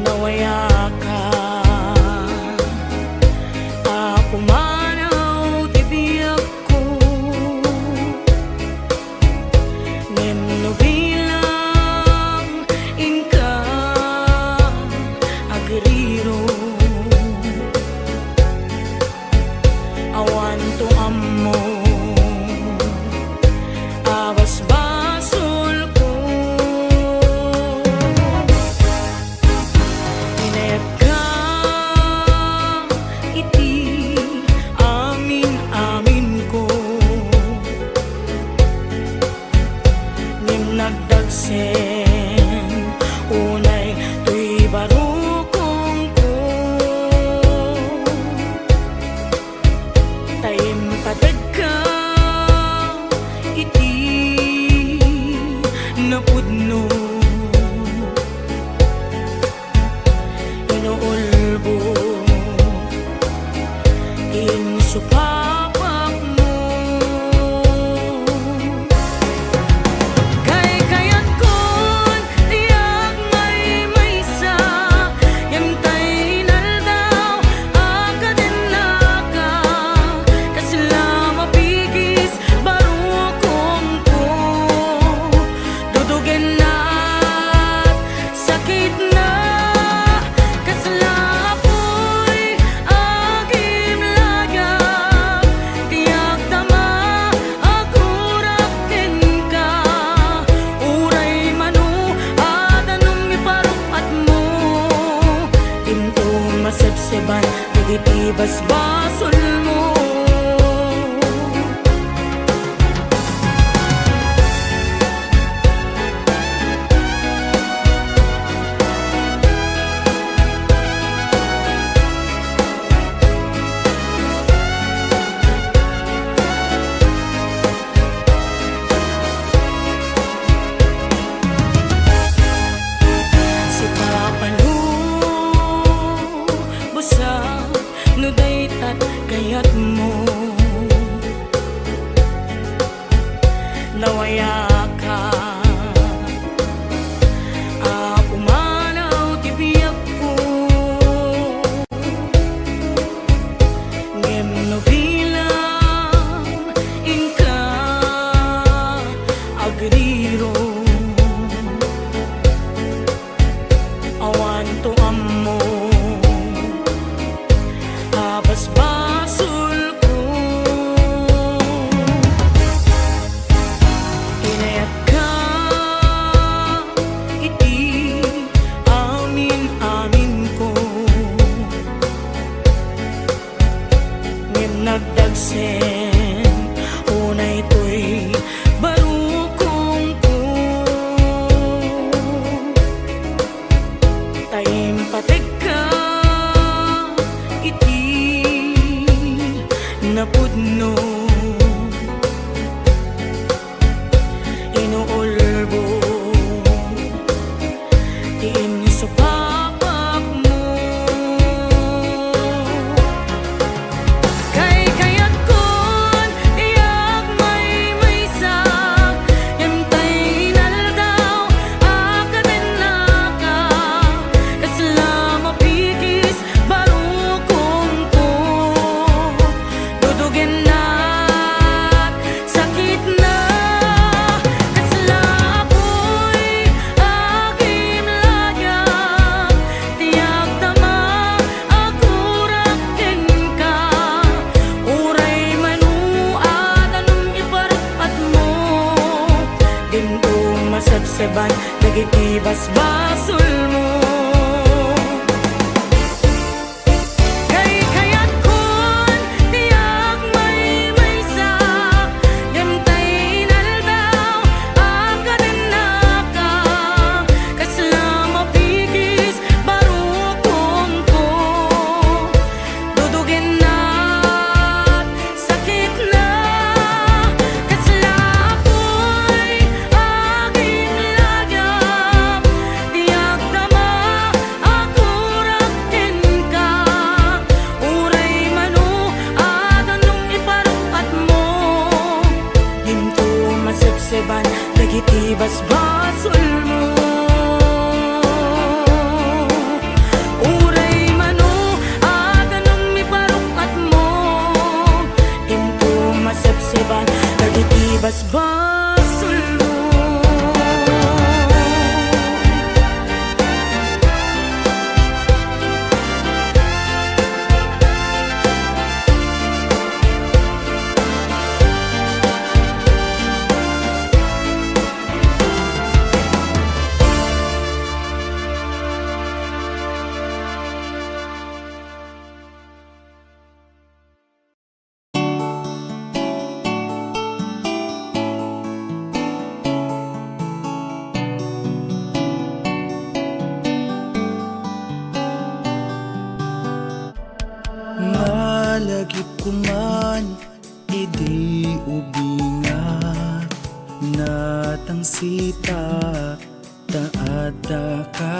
nawaya ka. Ako manaw ti biyak ko, ngem no bilang inka agriro. Awan to ammo awas basol ko, inayat ka iti amin ko, ngem nagdagsen unay tuy barukong ko, taim patag ka iti napudno, inuulbo insupapak mo. Kayat kon tiyak may maysa, yamtay naldaw akaden naka, kasla mapigis barukong ko, dudugen na sakit na, kasla apoy agim lagak, tiyak tama aguraken ka, uray manu adanong iparupat mo, tinto masebseban digitibas basol mo. Si Papalu busa no daytat kayat mo, nawaya ka. Ako manaw ti biyak ko, ngem no bilang inka agriro. Awan to ammo abas basol ko, inayat ka iti amin ko, ngem nagdagsen unay to'y barukong ko, taim pateg ka iti napudno, inuulbo ti insupapak mo. Kayat kon tiyak may maysa, yamtay naldaw akaden naka, kasla mapigis barukong ko, dudugen na sakit na, kasla apoy agim lagak, tiyak tama aguraken ka, uray manu adanong iparupat mo, dinto masebseban dagitibas basol mo. Kayat kon tiyak may maysa, yamtay naldaw akaden naka, kasla mapigis barukong ko, dudugen na sakit na, kasla apoy agim lagak, tiyak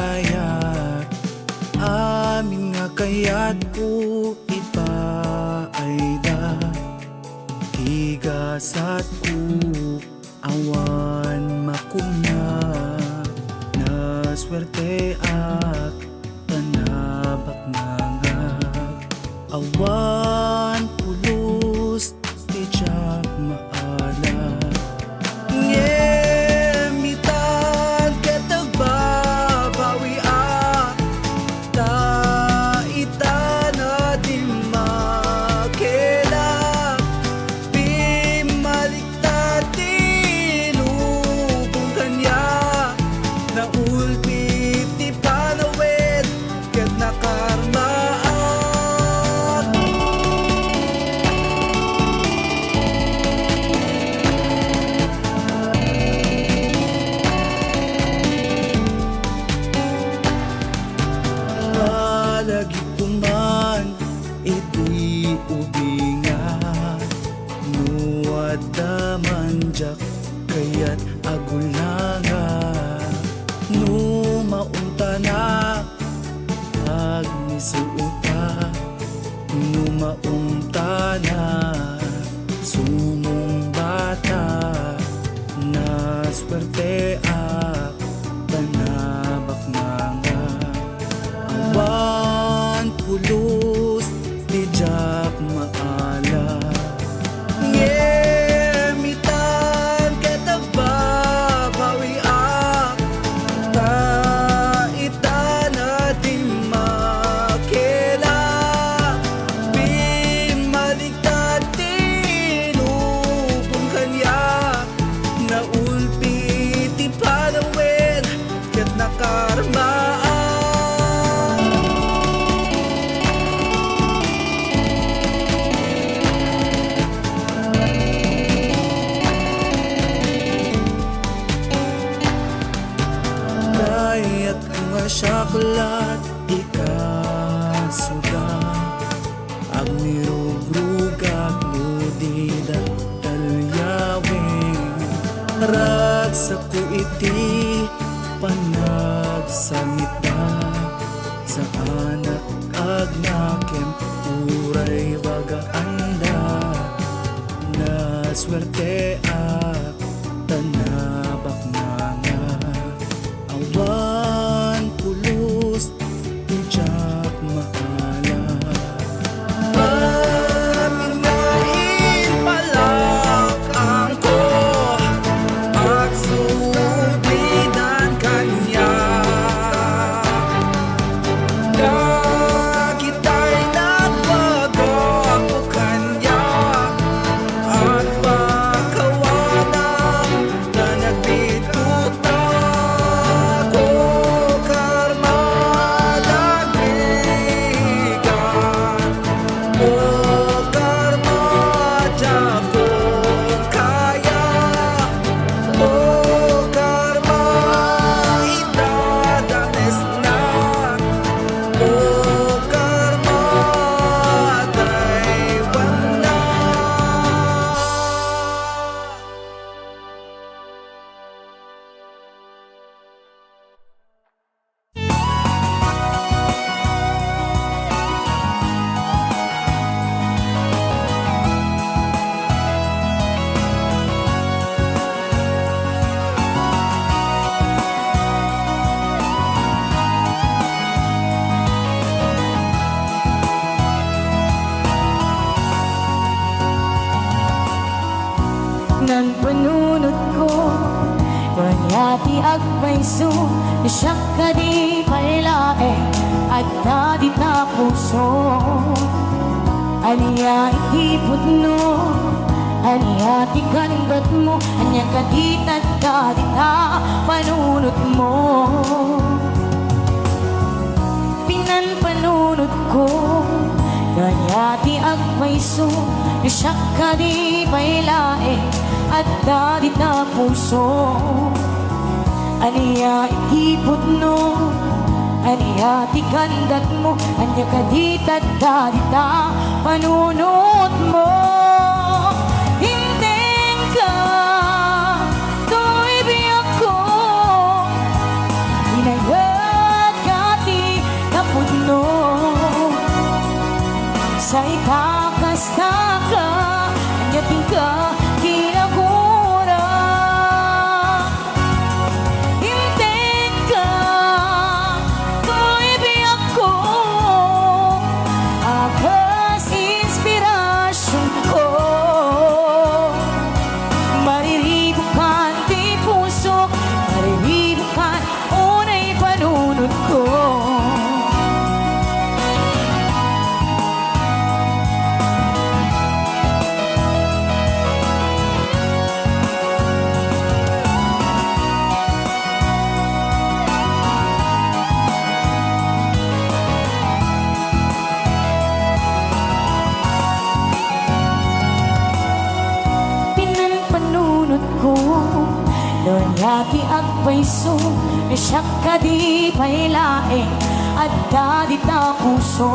kayat amin nga kayat ko ipaayda higasat ko awan makuna na swerte ak tanabak nangag awan pulos di jak maala ngemitan ketag babawi ta itana di makela pimaliktad di lubong kanya na ulpit di panawid ket nakarmaan malagi kuman iti ubingan nuwad damanjak kayat agulangan no maunta na agmisuuta no maunta na sumong bata na swerte ak tanabak nga awan pulos di jak maala ngemitan ketag babawi ta itana di makela pimaliktad di lubong kanya na ulpit di panawid ket nakarmaan kayat nga syaklat ikasugat agnirugrugak nudida talyawin ragsak ko iti panagsamita sa anak agnakem uray wagaanda na swerte ak tanabak nga awan pulos di jak maala pamingain palakang ko pagsublidan kanya nakita'y nagbago ko kanya at pagkawanan na nagpituta ko karma dagrigan o karma jakon kaya o karma itadanes na o karma daywan na ng panunod ko Kanyati agpaiso Siyak ka di palae At tadi na puso Aniya ikipot no Aniya tigandat mo Anya kaditad tadi na panunod mo Pinanpanunod ko Kanyati agpaiso Siyak ka di palae At tadi na puso Aniya ikipot no Aniya tigandat mo Anya kaditad tadi na panunod mo Hinteng ka Tu'y biyak ko Hinayaan paiso siya kadi pailaeng at dadit na puso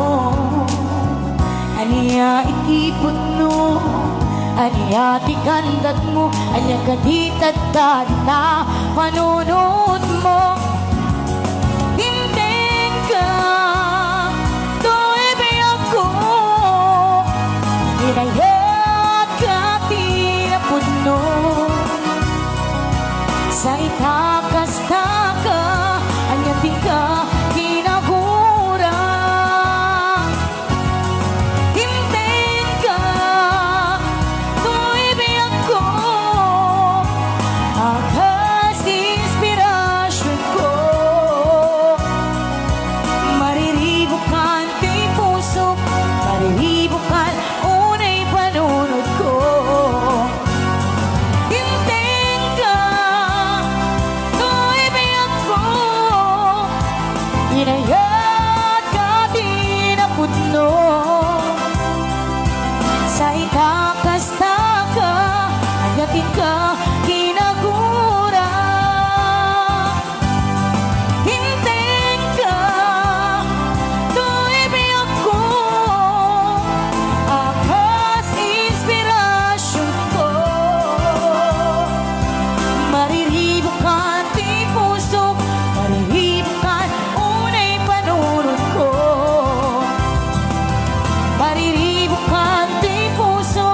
aniya ikipot no aniya tigandat mo aniya kadit at dadit na panunod mo hinteng ka tuwi biyak ko inayat ka tinapuno sa itakas-taka anya di ka kinagura hinteng ka tuwi biyak ko akas inspirasyon ko mariribukan kay puso mariribukan unay panunod ko hinteng ka tuwi biyak ko inayat ka tinapudno sa itakas-taka ayatin ka kinagura hinteng ka tuwi biyak ko akas inspirasyon ko mariribukan ti puso mariribukan unay panunod ko mariribukan ti puso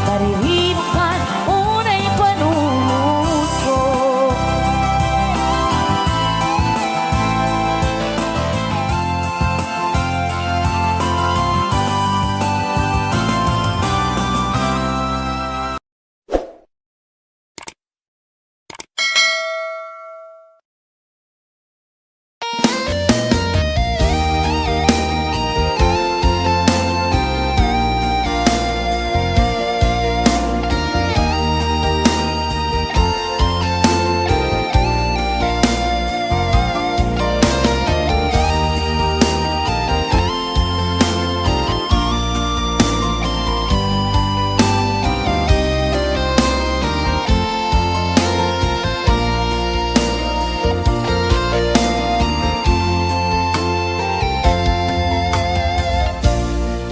mariribukan unay panunod ko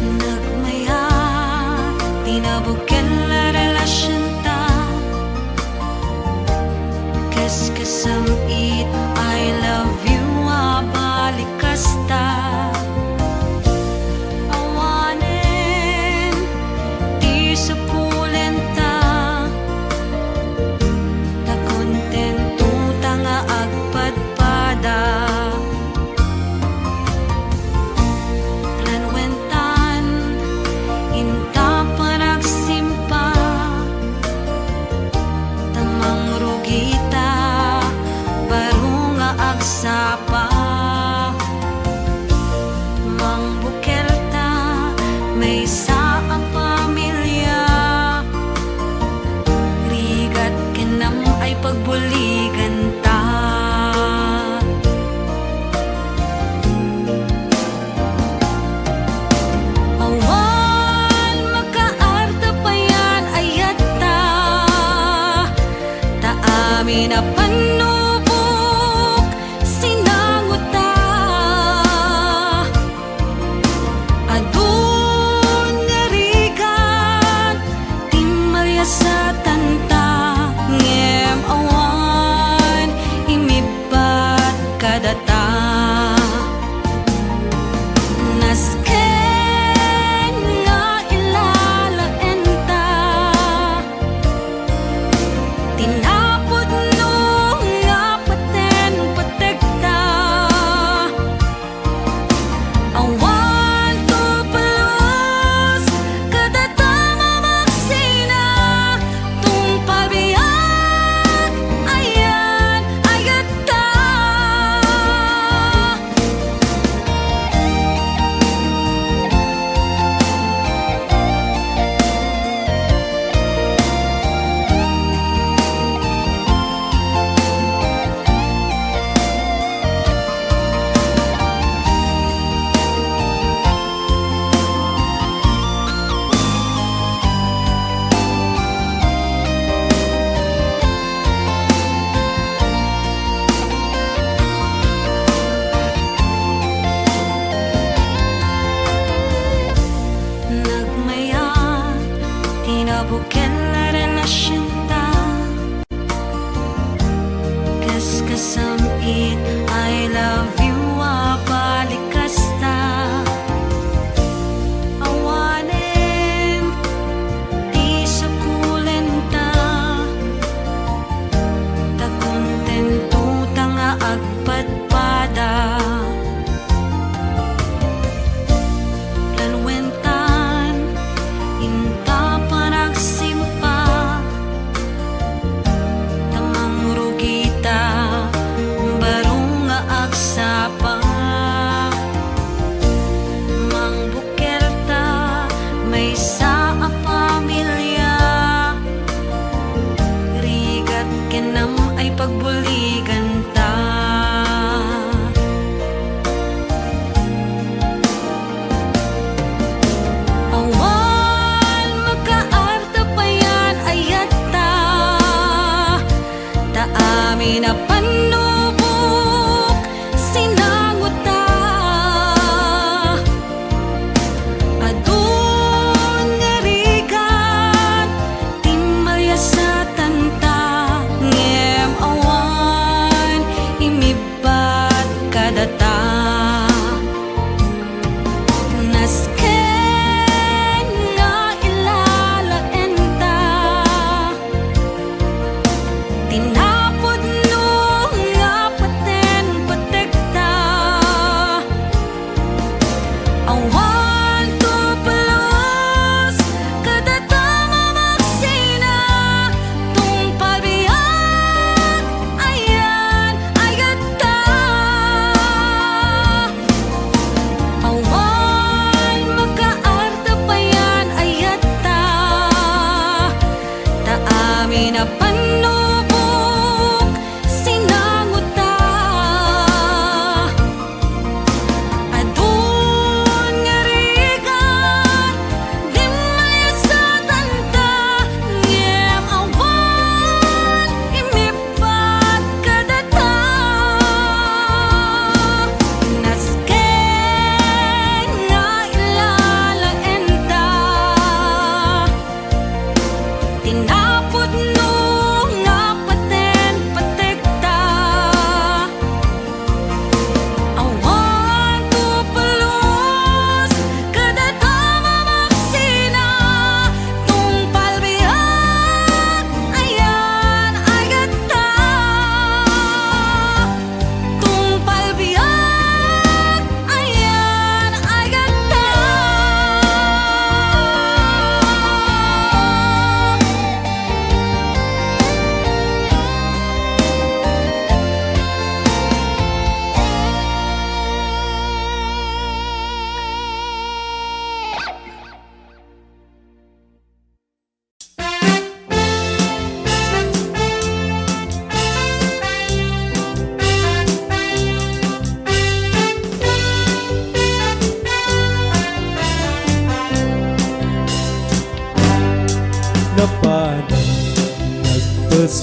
Nagmaya, tinabukan la relasyon ta Kaskasam it, I love you, balikas ta Awanin, di sa pulen ta Ta kontento ta nga agpadpada Planwentan, inta panagsimpa tamang rugita baru nga agsapa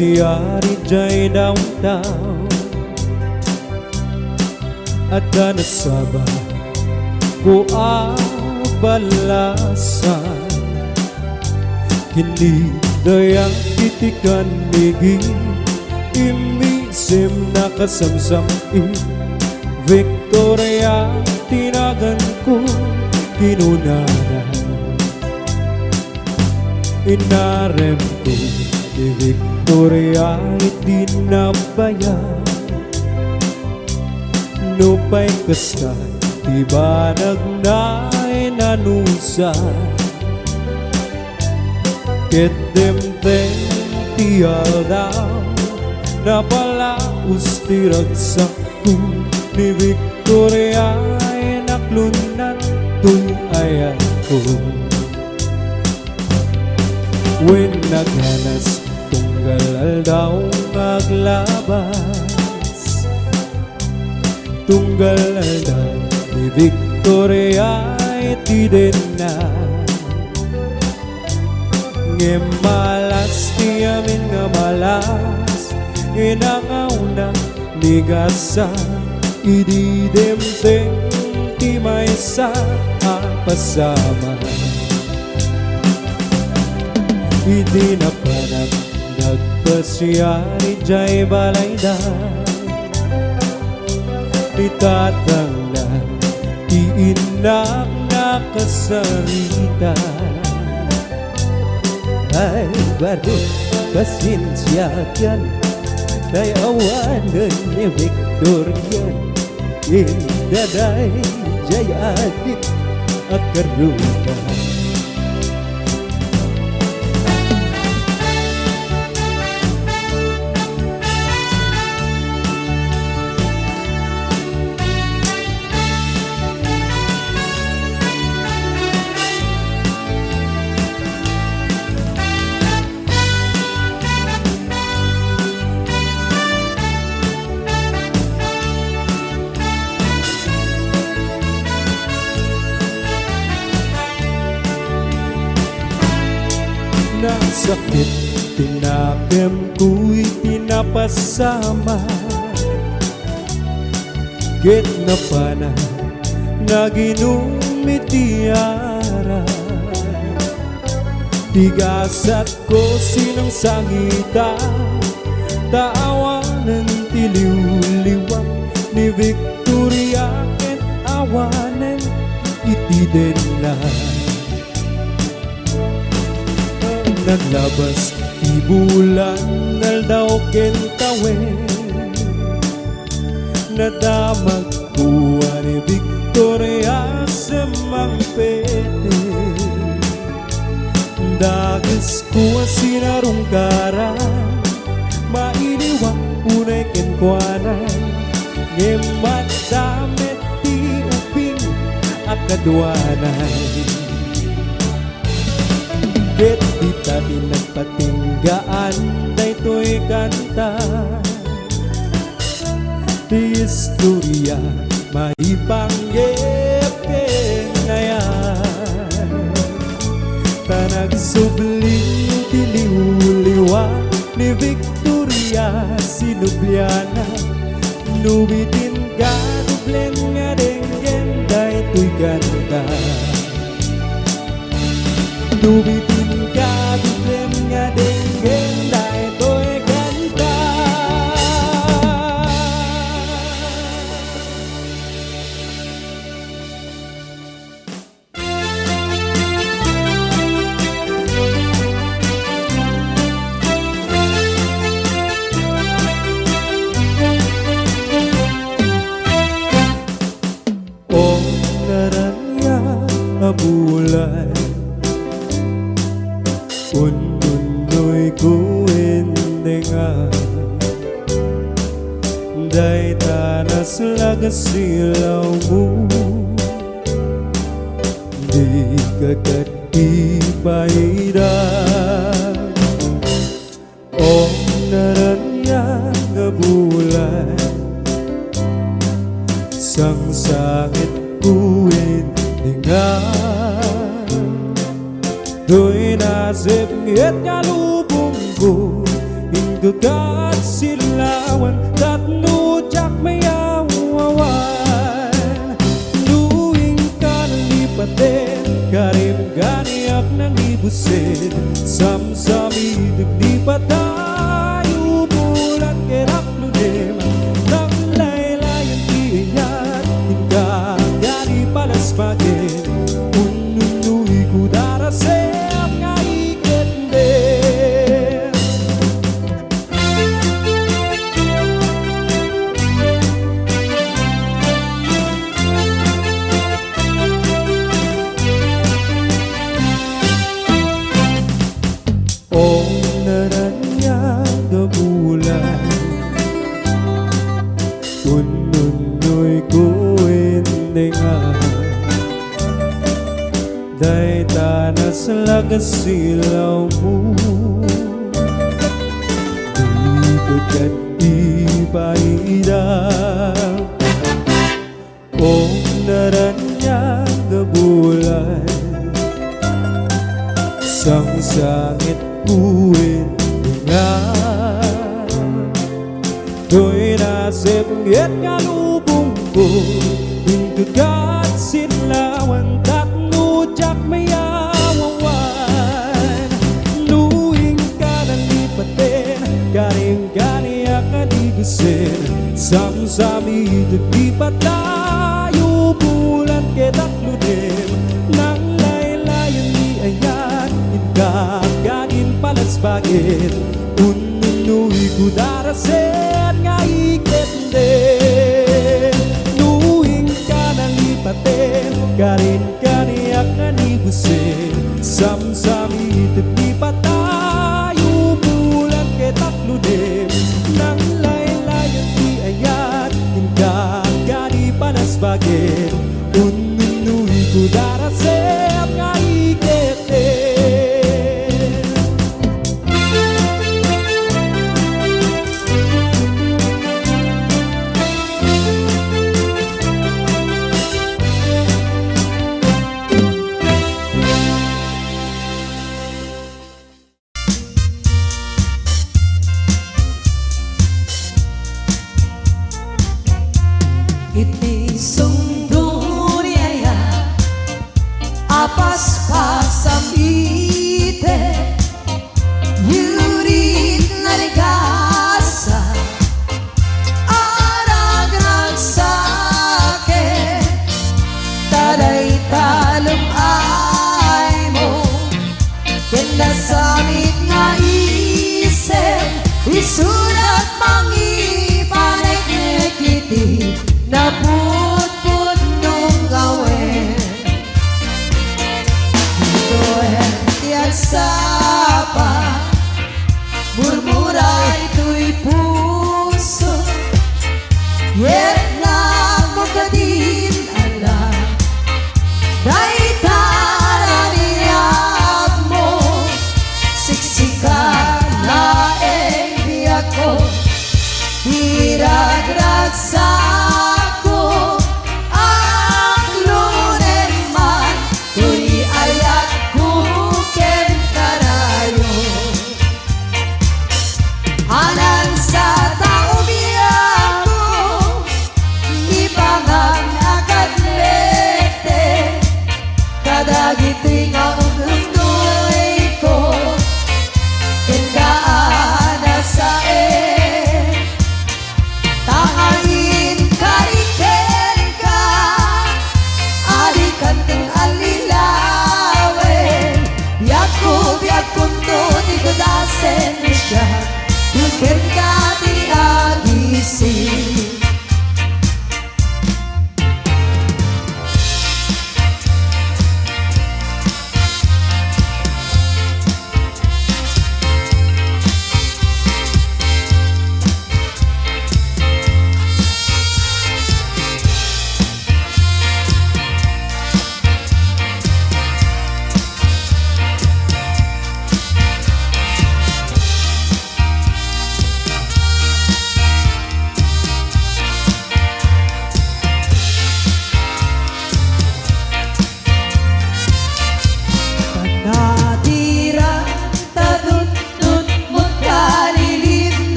nagpasyari jay downtown at nasaba ko ang balasan kini dayang titikan migi imisim nakasamsam Victoria tinagan ko kinunana inarem ko ni Victoria itinabayan nupay kasta tiba nagnay nanusan Kedemteng tiyaw daw napalaus tiragsak ko ni Victoria ay naklunan tuy ayan ko when naghanas tunggal daw maglabas tunggal daw ni Victoria ay tiden na malas ti amin nga malas inangaw na nigasa ididemteng ti maysa pasama idi na panag nagpasyari jay balayda itatang na ti inak nakasarita ay baru pasensyakan day awanan ni Victorian indaday jay adik akarutan nasakit tinakem ko'y tinapasama git na pana naginumitiara tigasat ko sinang sangita taawanan tiliw-liwang ni Victoria ket awanan itiden na naglabas ibulan naldaw kentawe nadamag kuwa ni Victoria sa mangpete dagas kuwa sinarungkaran mainiwang unay kenkwanan ngemat damit ti uping akadwanan ket di tadi nagpatinggaan daytoy kanta di istorya maipanggep kenayan tanagsubling diliw-liwa ni Victoria sinubyana nubitin ka dublen nga denggen daytoy kanta nubitin ka dublen nga denggen daytoy kanta o naranya abulay ununoy kuwendengan day tanas lagasilaw mo di kagat ipairan o naranya nga bulan sang sangit kuwendengan do'y nasip ngit nga lubong ko Untugat silawan tatno jak mayawawan Luing ka ng lipatin Karim ganiyak ng ibusin Samsami naglipat tayo Bulat kerap lunim Nang laylayan tiyan Hingga gani palas magin Ununuy ko darasem nga ikendin Ong naranya gabulan Ununoy ko endengan Day tanas lagasilaw mo Dito ka't ipaidang Ong naranya gabulan Sang sangit kuwin nga Do'y nasip ngit nga lubong ko Hingga't sinlawan tatno jak mayawawan Luing ka ng lipatin Garing ganiyak nga digusin Samsami daglipat tayo Bulan ketat lunim Nang laylayan ni ayan Hingga't palas bagit Ununuy ko darasen nga ikendin Luing ka ng lipatin Karin kaniyak nga nibusin Samsami taglipat tayo Bulan ketat lunim Nang laylayan di ayat Hingga't palas bagit Ununuy ko darasen nga ikendin Iti sungguh riaya Apas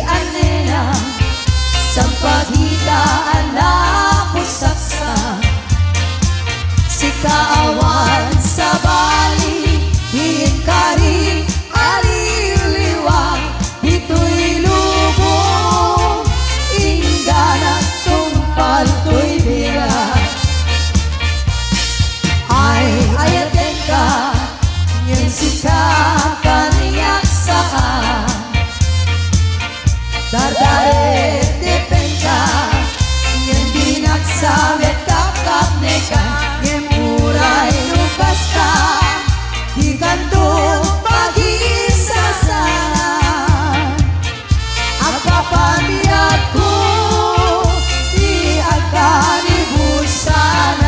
anena sa pagitaan na pusaksa si kaawan sa bali hikari aliliwang ito'y lubong ingana tumpal to'y biyak ay ayaten ka ngayon si kakaniyak saan dardare depenka ngayon dinaksamet kakap neka ngayon muray lupas ka di kantong pag-isasan ang kapamilya ko di agkanibusanan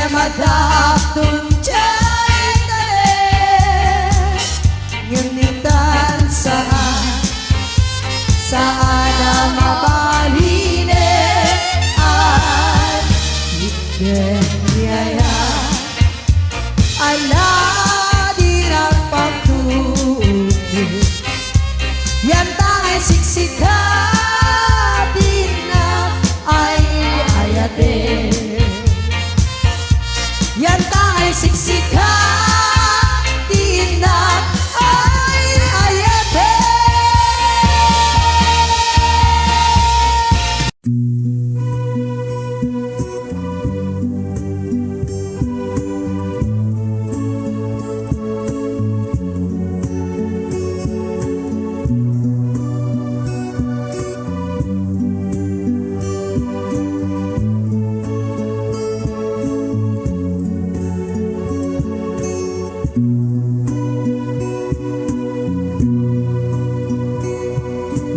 Madaptun chay dale ngunitan saan ang mabaline at ikden niyaya ala di ng pagtuti yan tangay siksika din na ay ayatin yan tayo siksika di na ay ayate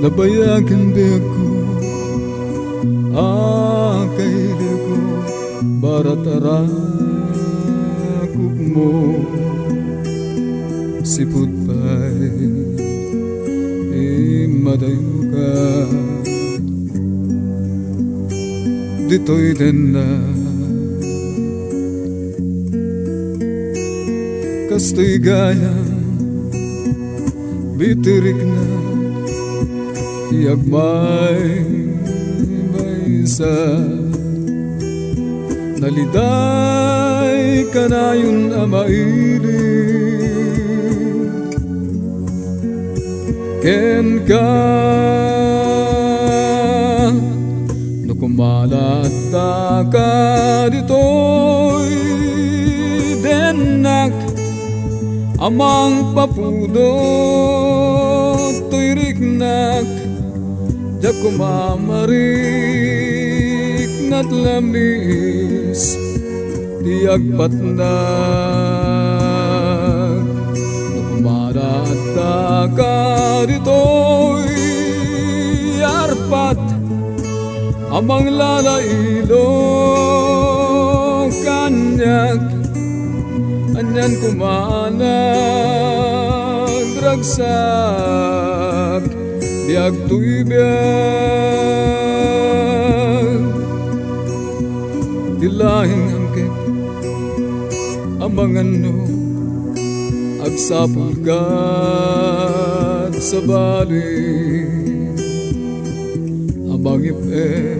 Nabayagan di ako kailan ko baratarakuk mo siput pa'y madayo ka dito'y din na kasto'y gayang bitirik na yagmay baysa naliday kanayon amailit ken ka nukumalat ka dito'y denak amang papudot to'y riknak Diyak kumamarik na't lamis Diyak patnag Nukumarata ka dito'y arpat Amang lalailo kanyak Anyan kumanag ragsak Biag tuy biag Dilahing angkit Amang ano Agsapul ka sa bali Amang ipe